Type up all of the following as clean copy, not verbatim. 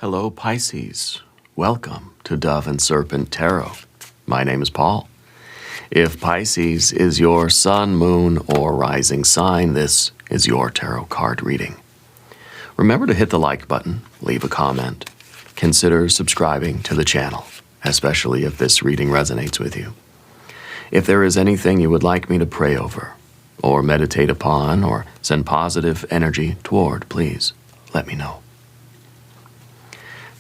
Hello, Pisces. Welcome to Dove and Serpent Tarot. My name is Paul. If Pisces is your sun, moon, or rising sign, this is your tarot card reading. Remember to hit the like button, leave a comment, consider subscribing to the channel, especially if this reading resonates with you. If there is anything you would like me to pray over, or meditate upon, or send positive energy toward, please let me know.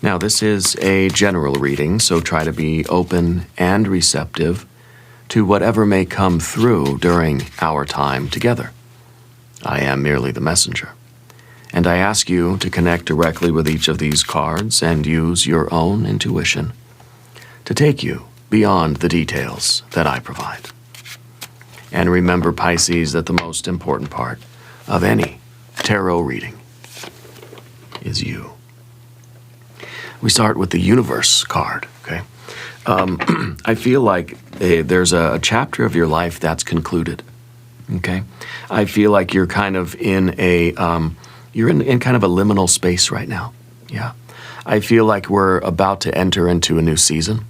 Now, this is a general reading, so try to be open and receptive to whatever may come through during our time together. I am merely the messenger, and I ask you to connect directly with each of these cards and use your own intuition to take you beyond the details that I provide. And remember, Pisces, that the most important part of any tarot reading is you. We start with the universe card, okay? I feel like there's a chapter of your life that's concluded, okay? I feel like you're kind of in a, you're in kind of a liminal space right now, yeah. I feel like we're about to enter into a new season.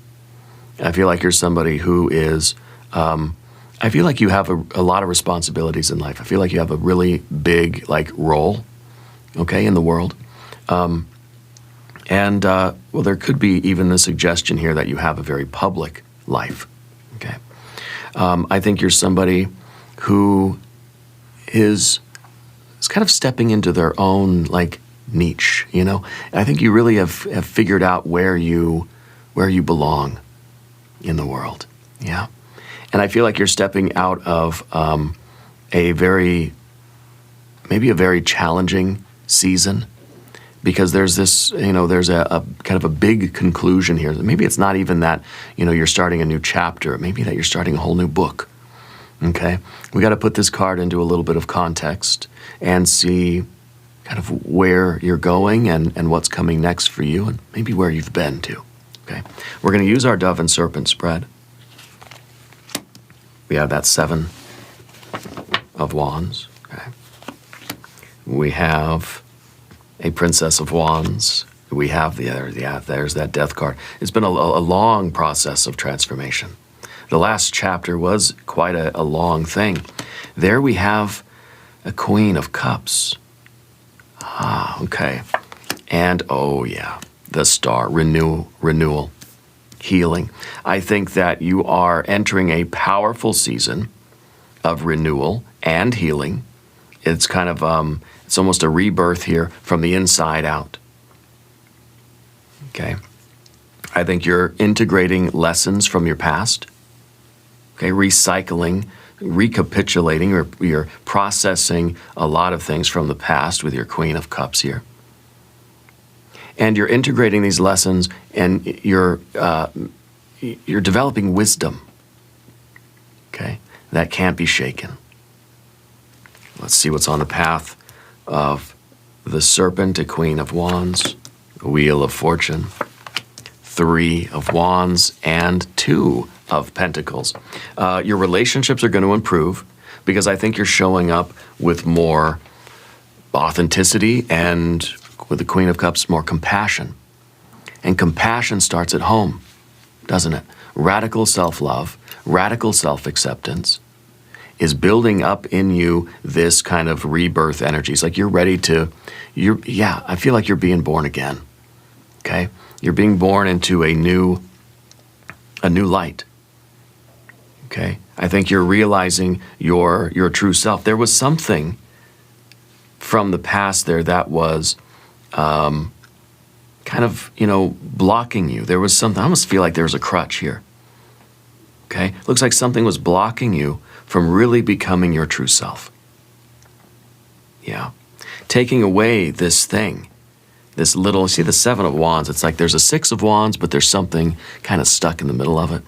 I feel like you're somebody who is, I feel like you have a lot of responsibilities in life. I feel like you have a really big, role, okay, in the world. Well, there could be even the suggestion here that you have a very public life, okay? I think you're somebody who is kind of stepping into their own, niche, you know? I think you really have figured out where you belong in the world, yeah? And I feel like you're stepping out of maybe a very challenging season, because there's this, there's a kind of a big conclusion here. Maybe it's not even that, you're starting a new chapter. Maybe that you're starting a whole new book, okay? We got to put this card into a little bit of context and see kind of where you're going and what's coming next for you, and maybe where you've been to, okay? We're going to use our Dove and Serpent spread. We have that 7 of Wands, okay? We have a Princess of Wands. We have there's that Death card. It's been a long process of transformation. The last chapter was quite a long thing. There we have a Queen of Cups. Ah, okay. And oh yeah, the Star, renewal, healing. I think that you are entering a powerful season of renewal and healing. It's kind of, it's almost a rebirth here from the inside out, okay? I think you're integrating lessons from your past, okay? Recycling, recapitulating, you're processing a lot of things from the past with your Queen of Cups here. And you're integrating these lessons, and you're developing wisdom, okay? That can't be shaken. Let's see what's on the path of the Serpent, a Queen of Wands, Wheel of Fortune, 3 of Wands, and 2 of Pentacles. Your relationships are going to improve because I think you're showing up with more authenticity and, with the Queen of Cups, more compassion. And compassion starts at home, doesn't it? Radical self-love, radical self-acceptance is building up in you this kind of rebirth energy. It's like you're ready to, I feel like you're being born again, okay? You're being born into a new light, okay? I think you're realizing your true self. There was something from the past there that was kind of, blocking you. There was something, I almost feel like there was a crutch here, okay? Looks like something was blocking you from really becoming your true self. Yeah. Taking away this thing, this little, see the 7 of Wands, it's like there's a 6 of Wands, but there's something kind of stuck in the middle of it.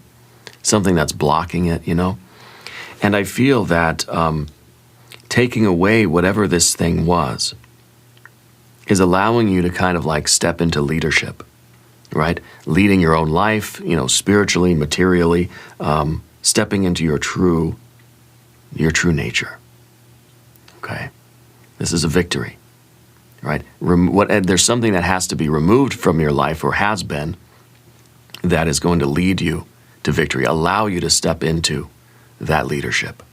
Something that's blocking it, And I feel that taking away whatever this thing was is allowing you to kind of step into leadership, right? Leading your own life, spiritually, materially, stepping into your true nature, okay? This is a victory, right? right? There's something that has to be removed from your life, or has been, that is going to lead you to victory, allow you to step into that leadership.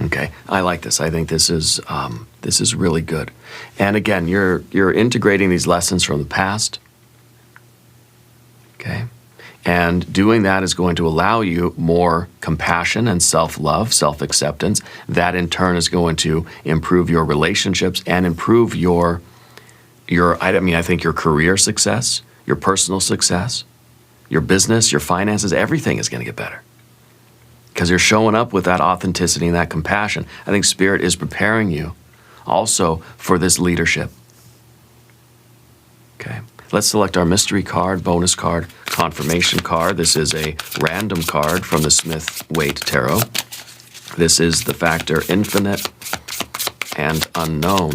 Okay, I like this. I think this is really good. And again, you're integrating these lessons from the past. Okay, and doing that is going to allow you more compassion and self-love, self-acceptance. That in turn is going to improve your relationships and improve your I think your career success, your personal success, your business, your finances, everything is going to get better. Because you're showing up with that authenticity and that compassion. I think Spirit is preparing you also for this leadership. Okay, let's select our mystery card, bonus card, confirmation card. This is a random card from the Smith-Waite Tarot. This is the factor infinite and unknown.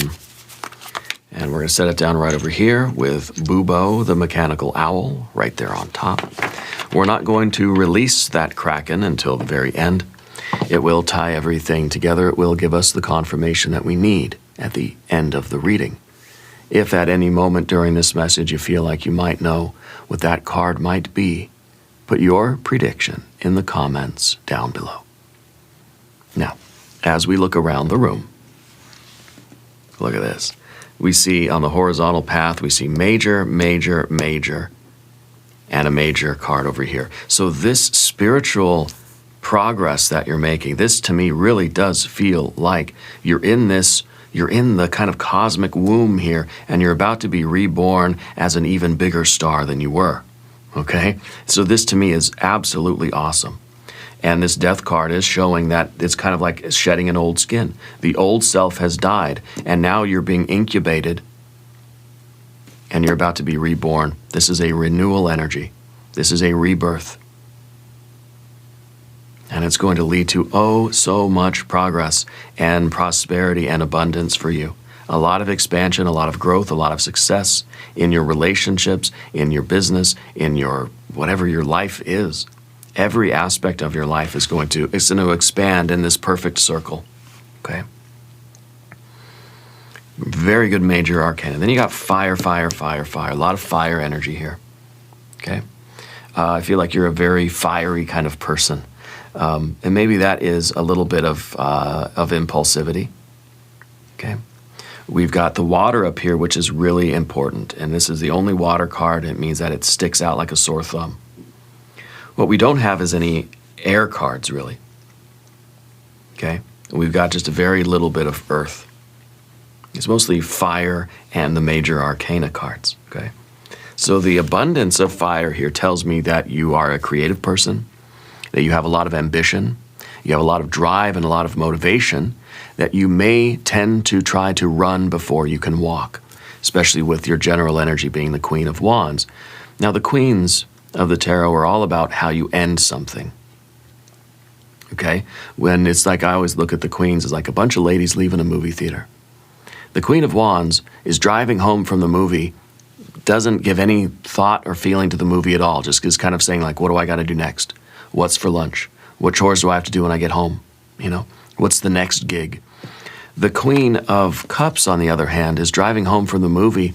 And we're going to set it down right over here with Bubo, the mechanical owl, right there on top. We're not going to release that Kraken until the very end. It will tie everything together. It will give us the confirmation that we need at the end of the reading. If at any moment during this message you feel like you might know what that card might be, put your prediction in the comments down below. Now, as we look around the room, look at this. We see on the horizontal path, we see major, major, major, and a major card over here. So this spiritual progress that you're making, this to me really does feel like you're in the kind of cosmic womb here, and you're about to be reborn as an even bigger star than you were, okay? So this to me is absolutely awesome. And this death card is showing that it's kind of like shedding an old skin. The old self has died, and now you're being incubated, and you're about to be reborn. This is a renewal energy. This is a rebirth. And it's going to lead to oh so much progress and prosperity and abundance for you. A lot of expansion, a lot of growth, a lot of success in your relationships, in your business, in your whatever your life is. Every aspect of your life is going to expand in this perfect circle. Okay? Very good major arcana. Then you got fire, fire, fire, fire. A lot of fire energy here. Okay? I feel like you're a very fiery kind of person. And maybe that is a little bit of impulsivity. Okay? We've got the water up here, which is really important. And this is the only water card. It means that it sticks out like a sore thumb. What we don't have is any air cards, really. Okay? We've got just a very little bit of earth. It's mostly fire and the major arcana cards. Okay? So the abundance of fire here tells me that you are a creative person, that you have a lot of ambition, you have a lot of drive and a lot of motivation, that you may tend to try to run before you can walk, especially with your general energy being the Queen of Wands. Now, the Queens of the Tarot are all about how you end something. Okay? When it's like, I always look at the Queens as like a bunch of ladies leaving a movie theater. The Queen of Wands is driving home from the movie, doesn't give any thought or feeling to the movie at all, just is kind of saying like, what do I got to do next? What's for lunch? What chores do I have to do when I get home? You know, what's the next gig? The Queen of Cups, on the other hand, is driving home from the movie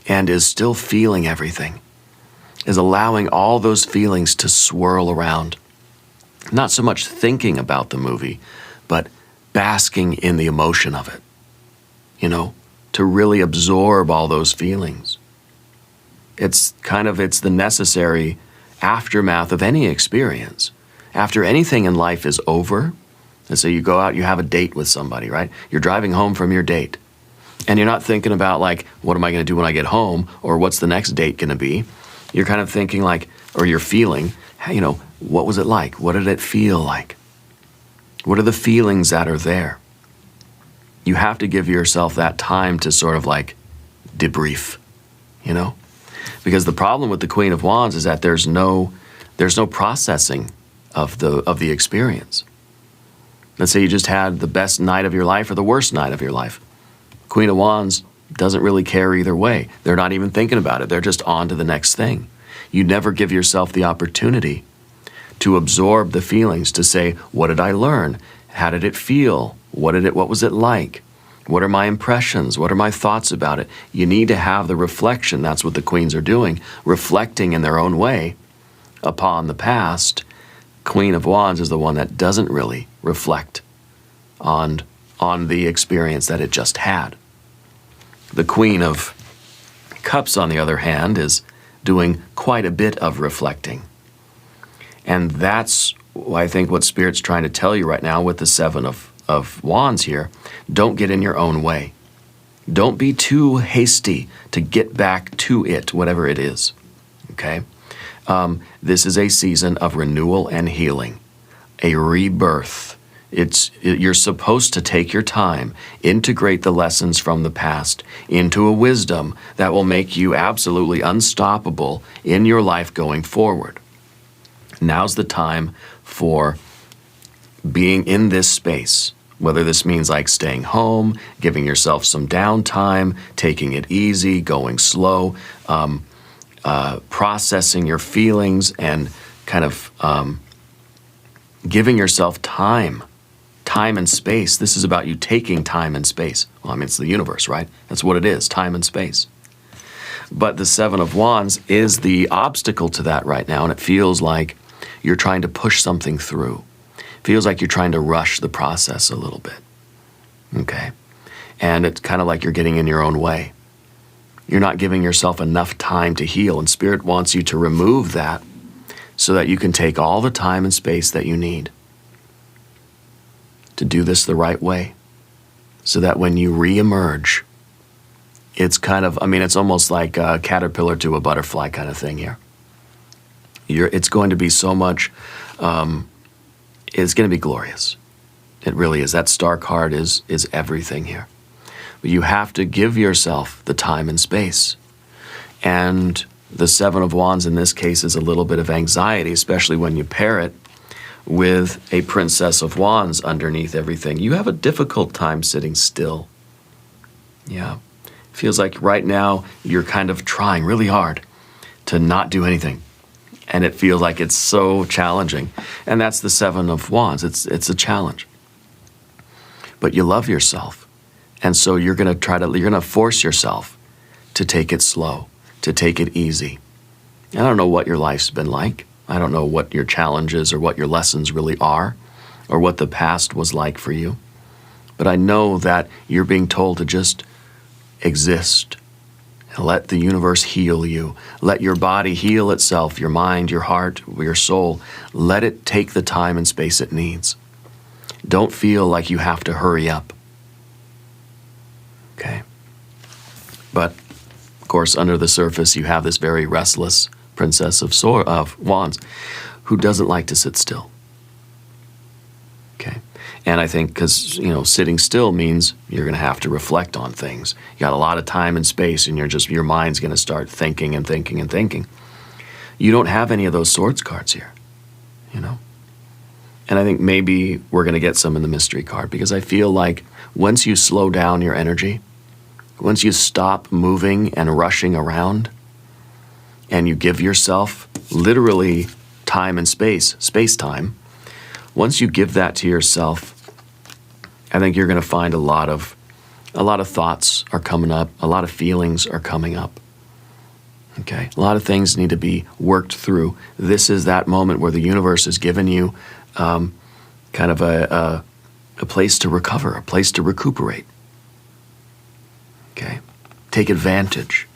and is still feeling everything, is allowing all those feelings to swirl around. Not so much thinking about the movie, but basking in the emotion of it, you know, to really absorb all those feelings. It's the necessary aftermath of any experience. After anything in life is over, and so you go out, you have a date with somebody, right? You're driving home from your date, and you're not thinking about like, what am I going to do when I get home, or what's the next date going to be? You're kind of thinking like, or you're feeling, you know, what was it like? What did it feel like? What are the feelings that are there? You have to give yourself that time to sort of like debrief, you know? Because the problem with the Queen of Wands is that there's no processing of the experience. Let's say you just had the best night of your life or the worst night of your life. Queen of Wands doesn't really care either way. They're not even thinking about it. They're just on to the next thing. You never give yourself the opportunity to absorb the feelings, to say, what did I learn? How did it feel? What was it like? What are my impressions? What are my thoughts about it? You need to have the reflection. That's what the queens are doing, reflecting in their own way upon the past. Queen of Wands is the one that doesn't really reflect on the experience that it just had. The Queen of Cups, on the other hand, is doing quite a bit of reflecting. And that's, I think, what Spirit's trying to tell you right now with the Seven of Wands here. Don't get in your own way. Don't be too hasty to get back to it, whatever it is. Okay? This is a season of renewal and healing, a rebirth. You're supposed to take your time, integrate the lessons from the past into a wisdom that will make you absolutely unstoppable in your life going forward. Now's the time for being in this space, whether this means like staying home, giving yourself some downtime, taking it easy, going slow, processing your feelings, and kind of giving yourself time and space. This is about you taking time and space. Well, I mean, it's the universe, right? That's what it is, time and space. But the Seven of Wands is the obstacle to that right now, and it feels like you're trying to push something through. It feels like you're trying to rush the process a little bit, okay? And it's kind of like you're getting in your own way. You're not giving yourself enough time to heal, and Spirit wants you to remove that so that you can take all the time and space that you need to do this the right way, so that when you re-emerge, it's kind of, I mean, it's almost like a caterpillar to a butterfly kind of thing here. It's going to be so much, it's going to be glorious. It really is. That star card is everything here. But you have to give yourself the time and space. And the Seven of Wands in this case is a little bit of anxiety, especially when you pair it with a Princess of Wands underneath everything. You have a difficult time sitting still. Yeah. Feels like right now you're kind of trying really hard to not do anything. And it feels like it's so challenging. And that's the Seven of Wands. It's a challenge. But you love yourself. And so you're going to force yourself to take it slow, to take it easy. I don't know what your life's been like. I don't know what your challenges or what your lessons really are, or what the past was like for you. But I know that you're being told to just exist. Let the universe heal you. Let your body heal itself, your mind, your heart, your soul. Let it take the time and space it needs. Don't feel like you have to hurry up. Okay? But, of course, under the surface, you have this very restless Princess of Wands who doesn't like to sit still. Okay? And I think because, sitting still means you're going to have to reflect on things. You got a lot of time and space, and your mind's going to start thinking and thinking and thinking. You don't have any of those Swords cards here, And I think maybe we're going to get some in the mystery card, because I feel like once you slow down your energy, once you stop moving and rushing around, and you give yourself literally time and space-time, once you give that to yourself, I think you're going to find a lot of thoughts are coming up, a lot of feelings are coming up. Okay, a lot of things need to be worked through. This is that moment where the universe has given you kind of a place to recover, a place to recuperate. Okay, take advantage.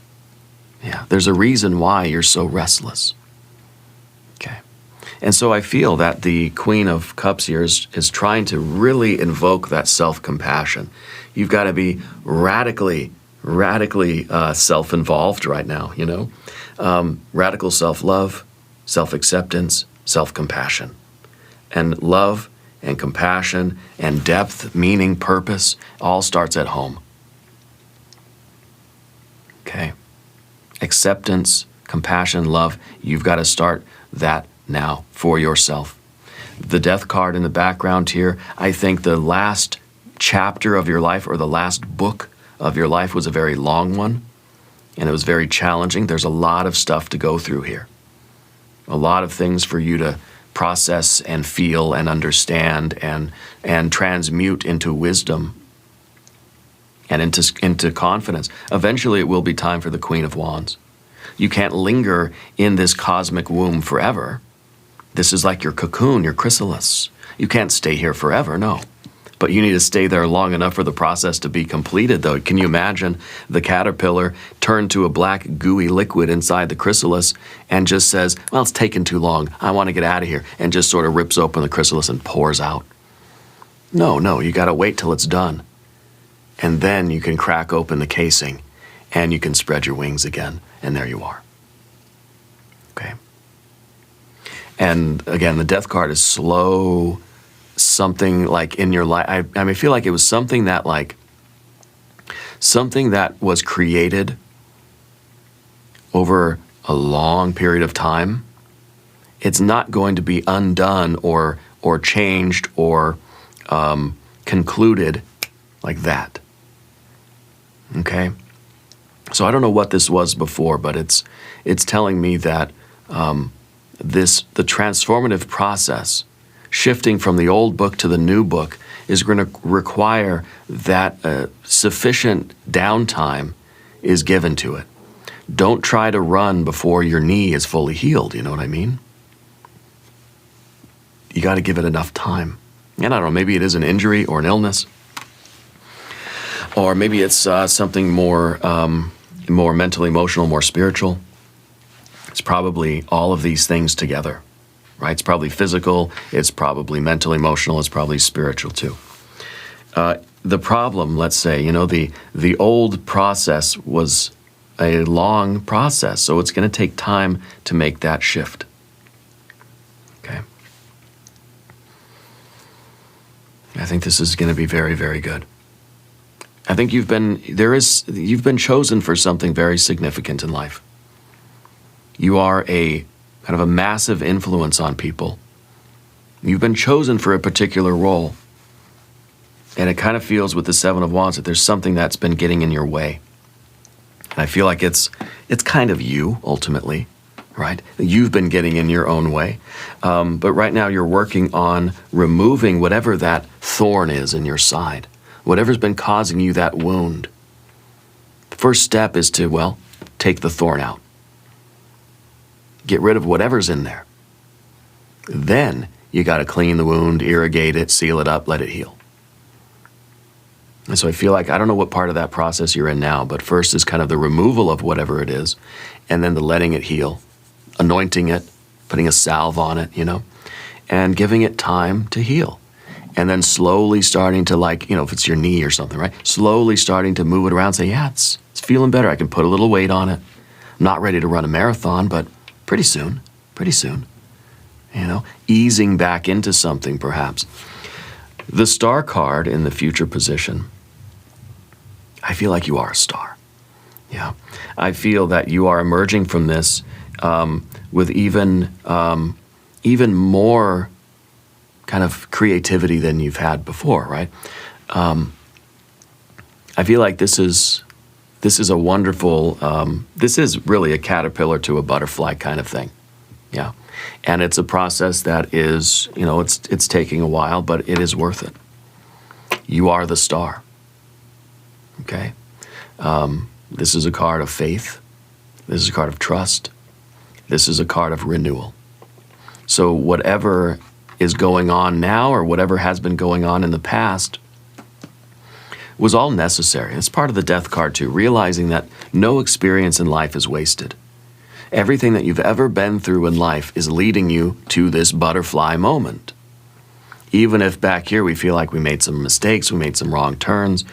Yeah, there's a reason why you're so restless. Okay. And so I feel that the Queen of Cups here is trying to really invoke that self-compassion. You've got to be radically self-involved right now, radical self-love, self-acceptance, self-compassion. And love and compassion and depth, meaning, purpose, all starts at home. Okay? Acceptance, compassion, love, you've got to start that now for yourself. The Death card in the background here, I think the last chapter of your life, or the last book of your life, was a very long one, and it was very challenging. There's a lot of stuff to go through here. A lot of things for you to process and feel and understand and transmute into wisdom. and into confidence. Eventually, it will be time for the Queen of Wands. You can't linger in this cosmic womb forever. This is like your cocoon, your chrysalis. You can't stay here forever, no. But you need to stay there long enough for the process to be completed, though. Can you imagine the caterpillar turned to a black, gooey liquid inside the chrysalis and just says, well, it's taken too long. I want to get out of here, and just sort of rips open the chrysalis and pours out? No, you got to wait till it's done. And then you can crack open the casing and you can spread your wings again, and there you are. Okay? And again, the death card is slow, something like in your life. I feel like it was something that was created over a long period of time. It's not going to be undone or changed or concluded like that. Okay? So I don't know what this was before, but it's telling me that the transformative process, shifting from the old book to the new book, is going to require that sufficient downtime is given to it. Don't try to run before your knee is fully healed, you know what I mean? You got to give it enough time. And I don't know, maybe it is an injury or an illness, or maybe it's something more mentally, emotional, more spiritual. It's probably all of these things together, right? It's probably physical, it's probably mental, emotional, it's probably spiritual too. The problem, let's say, the old process was a long process, so it's going to take time to make that shift. Okay. I think this is going to be very, very good. I think you've been chosen for something very significant in life. You are a kind of a massive influence on people. You've been chosen for a particular role. And it kind of feels with the Seven of Wands that there's something that's been getting in your way. And I feel like it's kind of you, ultimately, right? You've been getting in your own way. But right now you're working on removing whatever that thorn is in your side, whatever's been causing you that wound. The first step is to, take the thorn out. Get rid of whatever's in there. Then you got to clean the wound, irrigate it, seal it up, let it heal. And so I feel like, I don't know what part of that process you're in now, but first is kind of the removal of whatever it is, and then the letting it heal, anointing it, putting a salve on it, and giving it time to heal. And then slowly starting to, if it's your knee or something, right? Slowly starting to move it around, say, yeah, it's feeling better. I can put a little weight on it. I'm not ready to run a marathon, but pretty soon, easing back into something perhaps. The star card in the future position, I feel like you are a star. Yeah. I feel that you are emerging from this with even more kind of creativity than you've had before, right? I feel like this is a wonderful, this is really a caterpillar to a butterfly kind of thing. Yeah. And it's a process that is, it's taking a while, but it is worth it. You are the star. Okay? This is a card of faith. This is a card of trust. This is a card of renewal. So whatever is going on now, or whatever has been going on in the past, was all necessary. It's part of the death card too, realizing that no experience in life is wasted. Everything that you've ever been through in life is leading you to this butterfly moment. Even if back here we feel like we made some mistakes, we made some wrong turns,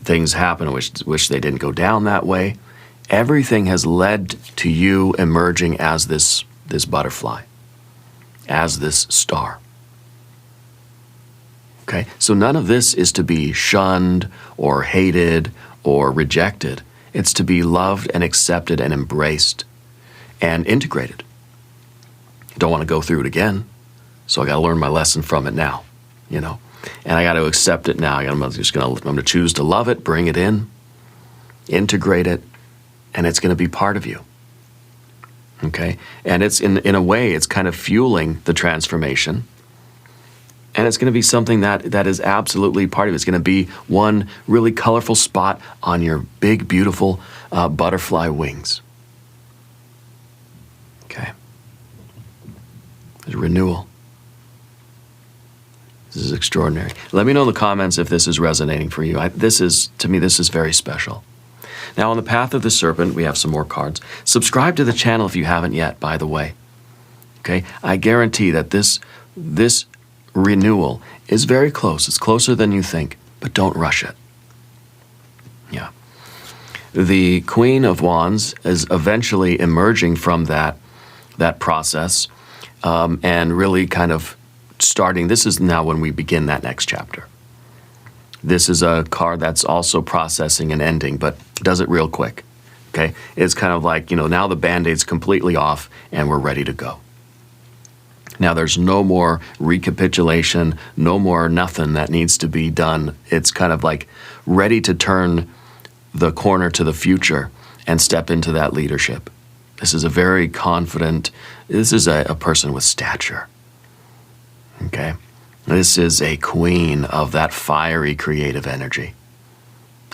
things happen, wish they didn't go down that way, everything has led to you emerging as this butterfly, as this star. Okay, so none of this is to be shunned or hated or rejected. It's to be loved and accepted and embraced and integrated. I don't want to go through it again, so I got to learn my lesson from it now, and I got to accept it now. I'm going to choose to love it, bring it in, integrate it, and it's going to be part of you. Okay, and it's in a way, it's kind of fueling the transformation. And it's going to be something that is absolutely part of it. It's going to be one really colorful spot on your big, beautiful butterfly wings. Okay. There's renewal. This is extraordinary. Let me know in the comments if this is resonating for you. To me, this is very special. Now, on the path of the serpent, we have some more cards. Subscribe to the channel if you haven't yet, by the way. Okay? I guarantee that this renewal is very close. It's closer than you think, but don't rush it. Yeah. The Queen of Wands is eventually emerging from that process and really kind of starting. This is now when we begin that next chapter. This is a card that's also processing and ending, but does it real quick. Okay? It's kind of like, now the Band-Aid's completely off and we're ready to go. Now there's no more recapitulation, no more nothing that needs to be done. It's kind of like ready to turn the corner to the future and step into that leadership. This is a very confident, this is a person with stature. Okay? This is a queen of that fiery creative energy.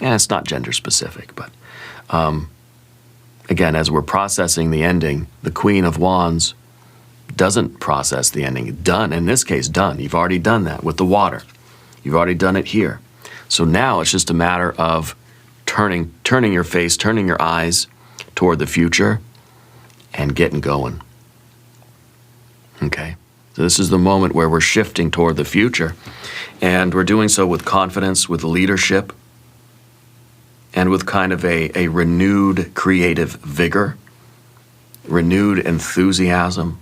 And it's not gender specific, but again, as we're processing the ending, the Queen of Wands doesn't process the ending. Done, in this case, done. You've already done that with the water. You've already done it here. So now it's just a matter of turning your face, turning your eyes toward the future and getting going. Okay? So this is the moment where we're shifting toward the future. And we're doing so with confidence, with leadership, and with kind of a renewed creative vigor, renewed enthusiasm,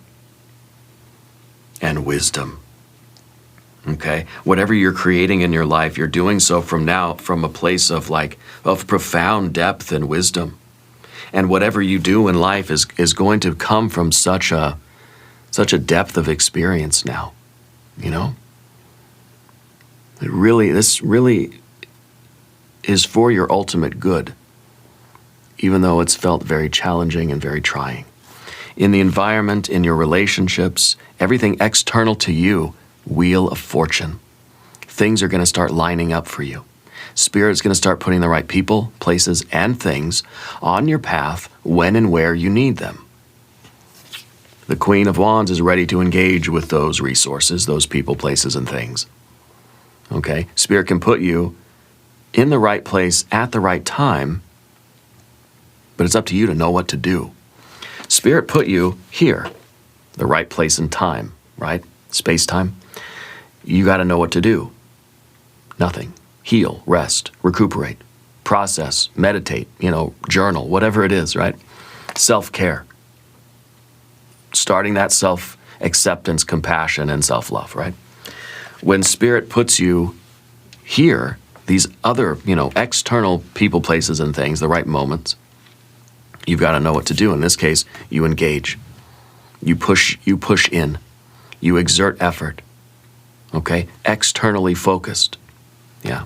and wisdom. Okay? Whatever you're creating in your life, you're doing so from a place of profound depth and wisdom. And whatever you do in life is going to come from such a depth of experience now. This really is for your ultimate good, even though it's felt very challenging and very trying. In the environment, in your relationships, everything external to you, wheel of fortune. Things are going to start lining up for you. Spirit's going to start putting the right people, places, and things on your path when and where you need them. The Queen of Wands is ready to engage with those resources, those people, places, and things. Okay? Spirit can put you in the right place at the right time, but it's up to you to know what to do. Spirit put you here, the right place and time, right? Space-time. You got to know what to do. Nothing. Heal, rest, recuperate, process, meditate, journal, whatever it is, right? Self-care. Starting that self-acceptance, compassion, and self-love, right? When Spirit puts you here, these other, external people, places, and things, the right moments, you've got to know what to do. In this case, you engage. You push in. You exert effort. Okay? Externally focused. Yeah.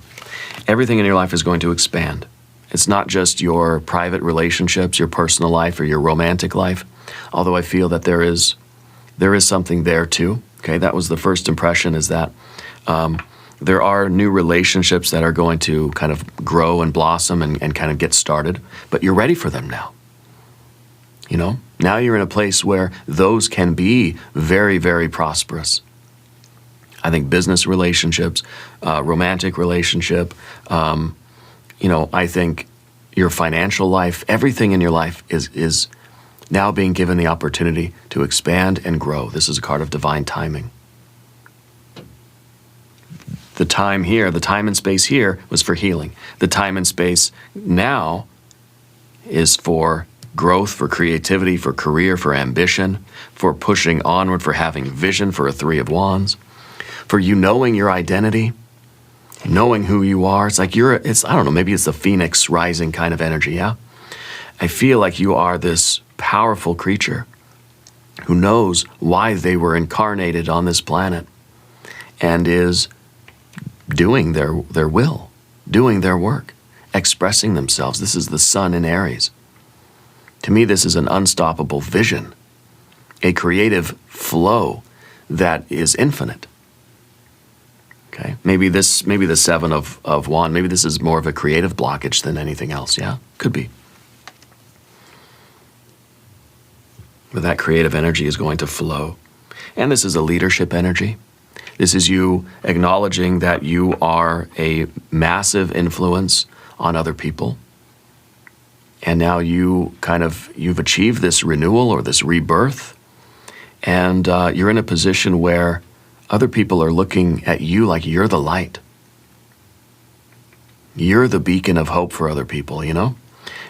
Everything in your life is going to expand. It's not just your private relationships, your personal life, or your romantic life, although I feel that there is something there too. Okay? That was the first impression, is that there are new relationships that are going to kind of grow and blossom and kind of get started, but you're ready for them now. Now you're in a place where those can be very, very prosperous. I think business relationships, romantic relationship, I think your financial life, everything in your life is now being given the opportunity to expand and grow. This is a card of divine timing. The time here, the time and space here was for healing. The time and space now is for growth, for creativity, for career, for ambition, for pushing onward, for having vision, for a Three of Wands, for you knowing your identity, knowing who you are. It's like I don't know, maybe it's the phoenix rising kind of energy, yeah? I feel like you are this powerful creature who knows why they were incarnated on this planet and is doing their will, doing their work, expressing themselves. This is the sun in Aries. To me, this is an unstoppable vision, a creative flow that is infinite. Okay, maybe the Seven of Wands, maybe this is more of a creative blockage than anything else. Yeah, could be. But that creative energy is going to flow. And this is a leadership energy. This is you acknowledging that you are a massive influence on other people. And now you've achieved this renewal or this rebirth. And you're in a position where other people are looking at you like you're the light. You're the beacon of hope for other people, you know?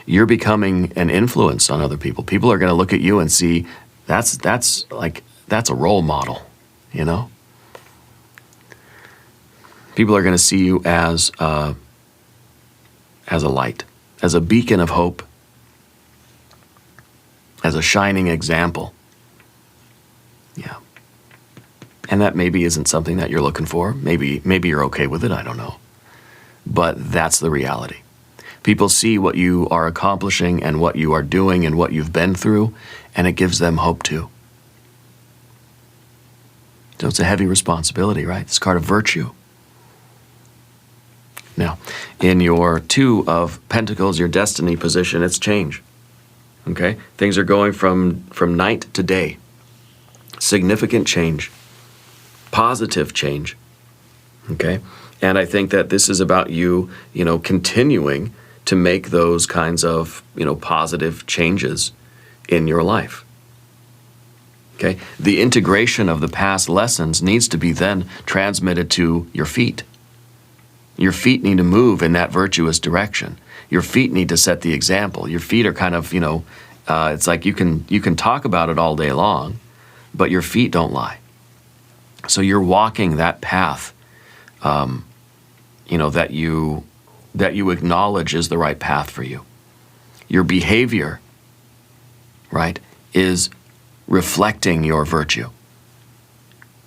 You're becoming an influence on other people. People are going to look at you and see that's a role model, you know? People are going to see you as a light, as a beacon of hope, as a shining example. Yeah. And that maybe isn't something that you're looking for. Maybe you're okay with it, I don't know. But that's the reality. People see what you are accomplishing and what you are doing and what you've been through, and it gives them hope too. So it's a heavy responsibility, right? This card of virtue. Now, in your Two of Pentacles, your destiny position, it's change. Okay? Things are going from night to day. Significant change. Positive change. Okay? And I think that this is about you, continuing to make those kinds of, positive changes in your life. Okay? The integration of the past lessons needs to be then transmitted to your feet. Your feet need to move in that virtuous direction. Your feet need to set the example. Your feet are kind of, it's like you can talk about it all day long, but your feet don't lie. So you're walking that path, that you acknowledge is the right path for you. Your behavior, right, is reflecting your virtue,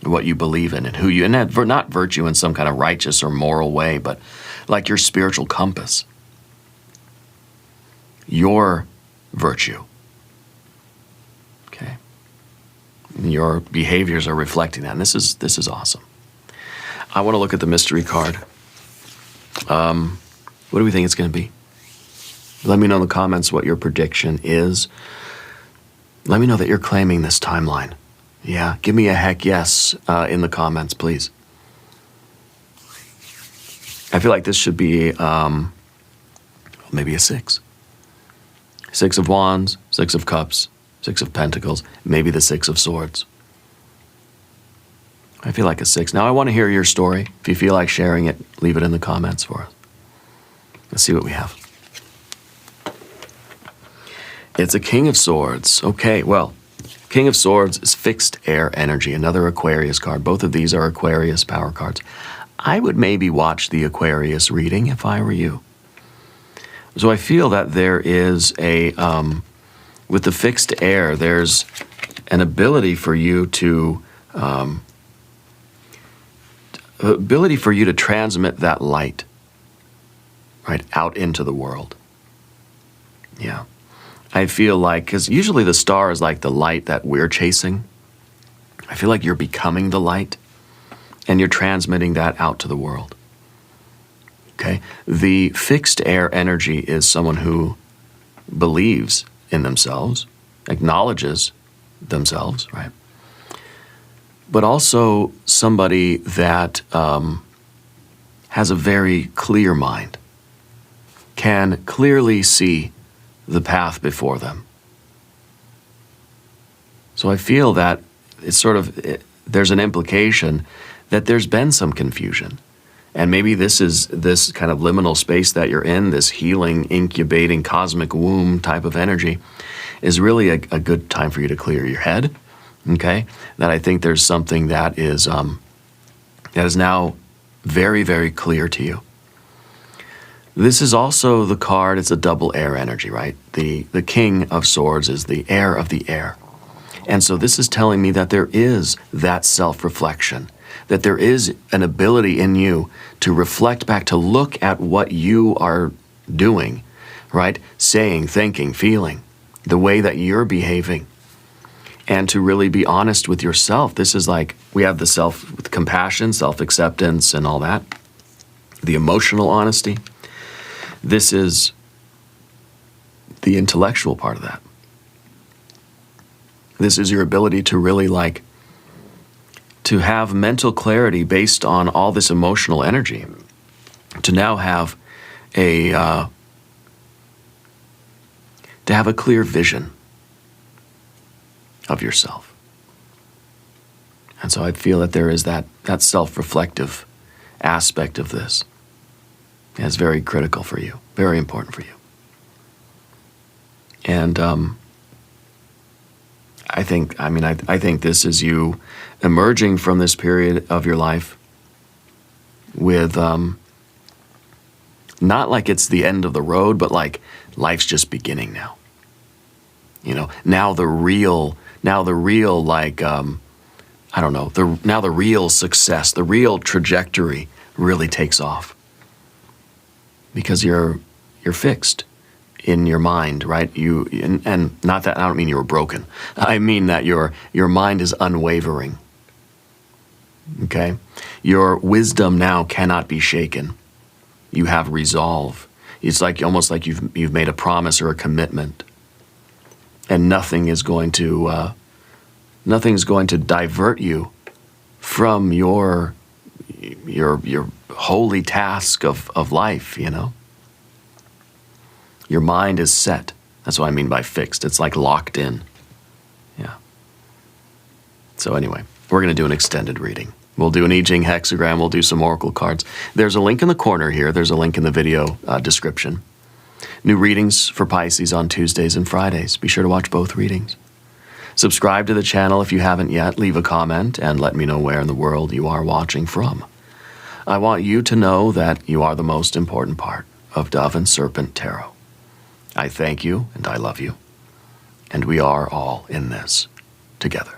what you believe in and who you, and not virtue in some kind of righteous or moral way, but like your spiritual compass. Your virtue. Okay. Your behaviors are reflecting that, and this is awesome. I want to look at the mystery card. What do we think it's going to be? Let me know in the comments what your prediction is. Let me know that you're claiming this timeline. Yeah, give me a heck yes in the comments, please. I feel like this should be maybe a 6. 6 of Wands, 6 of Cups, 6 of Pentacles, maybe the 6 of Swords. I feel like a 6. Now I want to hear your story. If you feel like sharing it, leave it in the comments for us. Let's see what we have. It's a King of Swords. Okay, well, King of Swords is fixed air energy, another Aquarius card. Both of these are Aquarius power cards. I would maybe watch the Aquarius reading if I were you. So I feel that there is with the fixed air, there's an ability for you to transmit that light, right, out into the world. Yeah. I feel like, because usually the star is like the light that we're chasing. I feel like you're becoming the light, and you're transmitting that out to the world. Okay? The fixed air energy is someone who believes in themselves, acknowledges themselves, right? But also somebody that has a very clear mind, can clearly see the path before them. So I feel that it's there's an implication that there's been some confusion. And maybe this kind of liminal space that you're in, this healing, incubating, cosmic womb type of energy, is really a good time for you to clear your head, okay? That I think there's something that is now very, very clear to you. This is also the card, it's a double air energy, right? The King of Swords is the heir of the air. And so this is telling me that there is that self-reflection, that there is an ability in you to reflect back, to look at what you are doing, right? Saying, thinking, feeling, the way that you're behaving. and to really be honest with yourself. This is like, we have the self with compassion, self-acceptance, and all that. The emotional honesty. This is the intellectual part of that. This is your ability to really like, to have mental clarity based on all this emotional energy. To now have to have a clear vision of yourself. And so I feel that there is that self-reflective aspect of this. It's very critical for you, very important for you. And I think this is you emerging from this period of your life with not like it's the end of the road, but like life's just beginning now. You know, now the real like, I don't know, now the real success, the real trajectory really takes off. Because you're fixed in your mind, right? And not that, I don't mean you were broken. I mean that your mind is unwavering. Okay? Your wisdom now cannot be shaken. You have resolve. It's like almost like you've made a promise or a commitment, and nothing is going to divert you from your holy task of life. You know, your mind is set. That's what I mean by fixed. It's like locked in. Yeah. So anyway, we're going to do an extended reading. We'll do an I Ching hexagram. We'll do some oracle cards. There's a link in the corner here. There's a link in the video description. New readings for Pisces on Tuesdays and Fridays. Be sure to watch both readings. Subscribe to the channel if you haven't yet. Leave a comment and let me know where in the world you are watching from. I want you to know that you are the most important part of Dove and Serpent Tarot. I thank you and I love you. And we are all in this together.